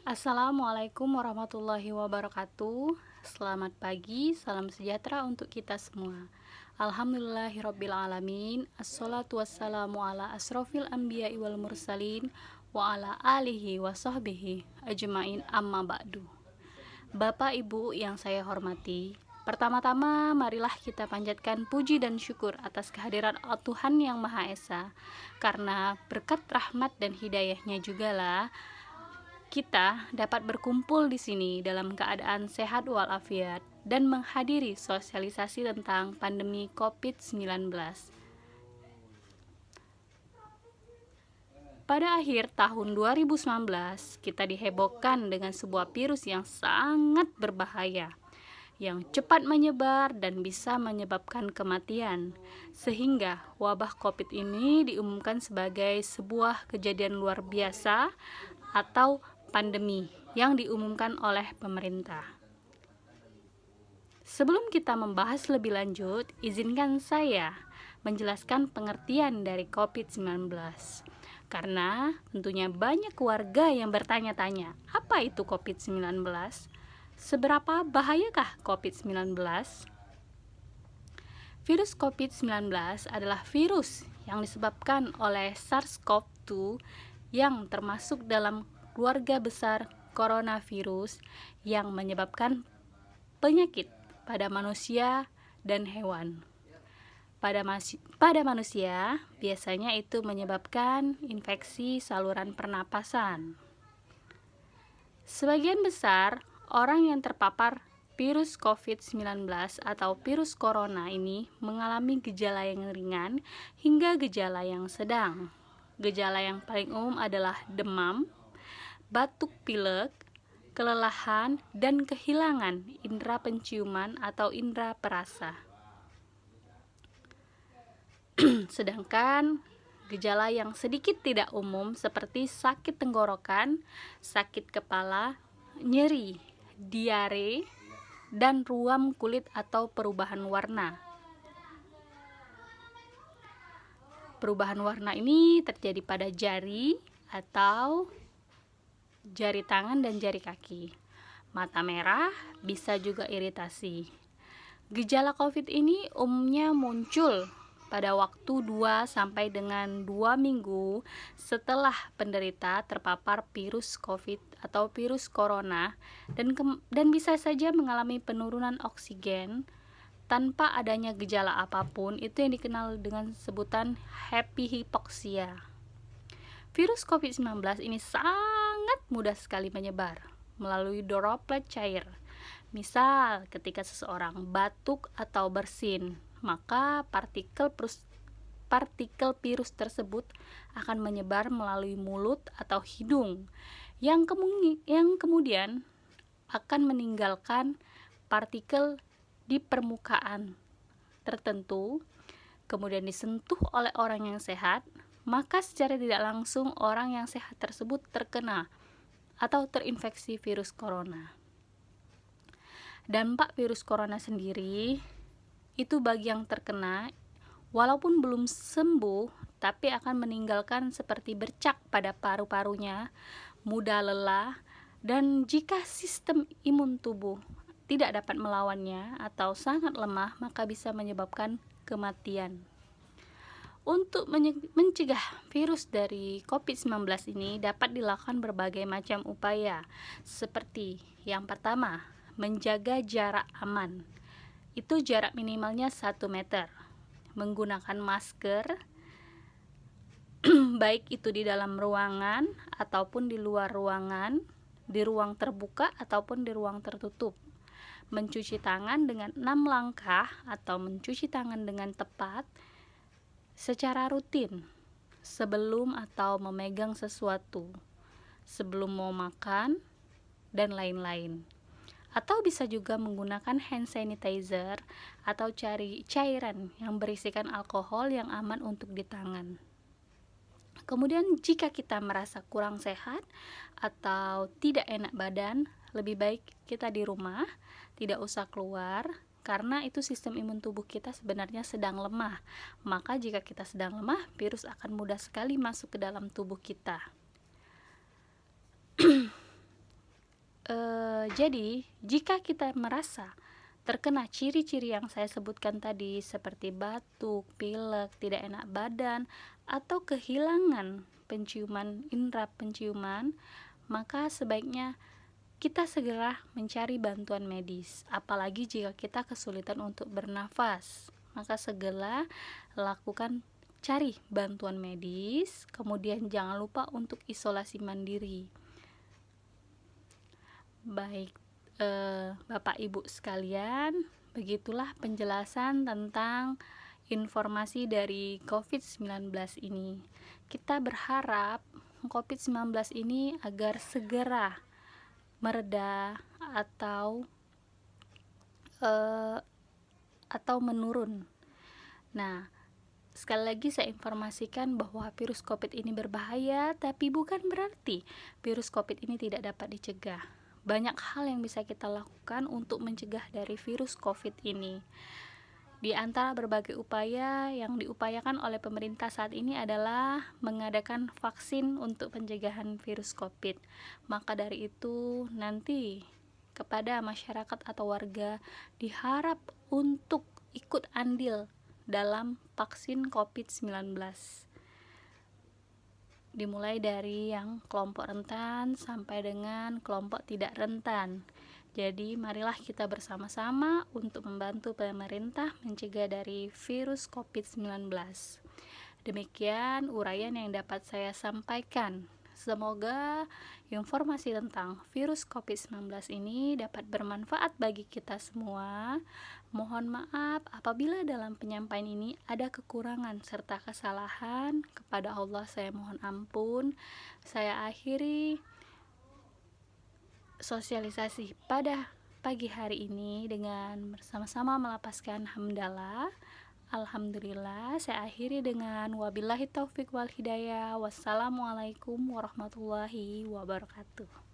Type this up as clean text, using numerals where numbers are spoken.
Assalamualaikum warahmatullahi wabarakatuh. Selamat pagi, salam sejahtera untuk kita semua. Alhamdulillahirabbil alamin. Assalatu wassalamu ala asrofil anbiya'i wal mursalin wa ala alihi wa sahbihi ajmain amma ba'du. Bapak Ibu yang saya hormati, pertama-tama marilah kita panjatkan puji dan syukur atas kehadiran Tuhan Yang Maha Esa, karena berkat rahmat dan hidayahnya jugalah kita dapat berkumpul di sini dalam keadaan sehat walafiat dan menghadiri sosialisasi tentang pandemi COVID-19. Pada akhir tahun 2019, kita dihebohkan dengan sebuah virus yang sangat berbahaya, yang cepat menyebar dan bisa menyebabkan kematian, sehingga wabah COVID ini diumumkan sebagai sebuah kejadian luar biasa atau pandemi yang diumumkan oleh pemerintah. Sebelum kita membahas lebih lanjut, izinkan saya menjelaskan pengertian dari COVID-19. Karena tentunya banyak keluarga yang bertanya-tanya, apa itu COVID-19? Seberapa bahayakah COVID-19? Virus COVID-19 adalah virus yang disebabkan oleh SARS-CoV-2 yang termasuk dalam keluarga besar coronavirus yang menyebabkan penyakit pada manusia dan hewan. Pada manusia, biasanya itu menyebabkan infeksi saluran pernapasan. Sebagian besar orang yang terpapar virus COVID-19 atau virus corona ini mengalami gejala yang ringan hingga gejala yang sedang. Gejala yang paling umum adalah demam, batuk pilek, kelelahan, dan kehilangan indera penciuman atau indera perasa. Sedangkan gejala yang sedikit tidak umum seperti sakit tenggorokan, sakit kepala, nyeri, diare, dan ruam kulit atau perubahan warna. Perubahan warna ini terjadi pada jari atau jari tangan dan jari kaki. Mata merah, bisa juga iritasi. Gejala COVID ini umumnya muncul pada waktu 2 sampai dengan 2 minggu setelah penderita terpapar virus COVID atau virus corona dan bisa saja mengalami penurunan oksigen tanpa adanya gejala apapun. Itu yang dikenal dengan sebutan happy hypoxia. Virus COVID-19 ini sangat mudah sekali menyebar melalui droplet cair. Misal, ketika seseorang batuk atau bersin, maka partikel virus tersebut akan menyebar melalui mulut atau hidung, yang kemudian akan meninggalkan partikel di permukaan tertentu, kemudian disentuh oleh orang yang sehat, maka secara tidak langsung orang yang sehat tersebut terkena atau terinfeksi virus corona. Dampak virus corona sendiri itu bagi yang terkena, walaupun belum sembuh, tapi akan meninggalkan seperti bercak pada paru-parunya, mudah lelah, dan jika sistem imun tubuh tidak dapat melawannya atau sangat lemah, maka bisa menyebabkan kematian. Untuk mencegah virus dari COVID-19 ini dapat dilakukan berbagai macam upaya, seperti yang pertama, menjaga jarak aman. Itu jarak minimalnya 1 meter. Menggunakan masker, baik itu di dalam ruangan ataupun di luar ruangan, di ruang terbuka ataupun di ruang tertutup. Mencuci tangan dengan 6 langkah atau mencuci tangan dengan tepat secara rutin sebelum atau memegang sesuatu, sebelum mau makan, dan lain-lain. Atau bisa juga menggunakan hand sanitizer atau cairan yang berisikan alkohol yang aman untuk di tangan. Kemudian jika kita merasa kurang sehat atau tidak enak badan, lebih baik kita di rumah, tidak usah keluar, karena itu sistem imun tubuh kita sebenarnya sedang lemah. Maka jika kita sedang lemah, virus akan mudah sekali masuk ke dalam tubuh kita. Jadi, jika kita merasa terkena ciri-ciri yang saya sebutkan tadi seperti batuk, pilek, tidak enak badan, atau kehilangan indera penciuman, maka sebaiknya kita segera mencari bantuan medis. Apalagi jika kita kesulitan untuk bernafas, maka segera cari bantuan medis. Kemudian jangan lupa untuk isolasi mandiri. Baik, Bapak Ibu sekalian, begitulah penjelasan tentang informasi dari COVID-19 ini. Kita berharap COVID-19 ini agar segera mereda atau menurun. Nah, sekali lagi saya informasikan bahwa virus COVID ini berbahaya, tapi bukan berarti virus COVID ini tidak dapat dicegah. Banyak hal yang bisa kita lakukan untuk mencegah dari virus COVID ini. Di antara berbagai upaya yang diupayakan oleh pemerintah saat ini adalah mengadakan vaksin untuk pencegahan virus COVID. Maka dari itu, nanti kepada masyarakat atau warga diharap untuk ikut andil dalam vaksin COVID-19. Dimulai dari yang kelompok rentan sampai dengan kelompok tidak rentan. Jadi marilah kita bersama-sama untuk membantu pemerintah mencegah dari virus COVID-19. Demikian uraian yang dapat saya sampaikan. Semoga informasi tentang virus COVID-19 ini dapat bermanfaat bagi kita semua. Mohon maaf apabila dalam penyampaian ini ada kekurangan serta kesalahan. Kepada Allah saya mohon ampun. Saya akhiri sosialisasi pada pagi hari ini dengan bersama-sama melapaskan hamdalah. Alhamdulillah. Saya akhiri dengan wabillahi taufik wal hidayah. Wassalamualaikum warahmatullahi wabarakatuh.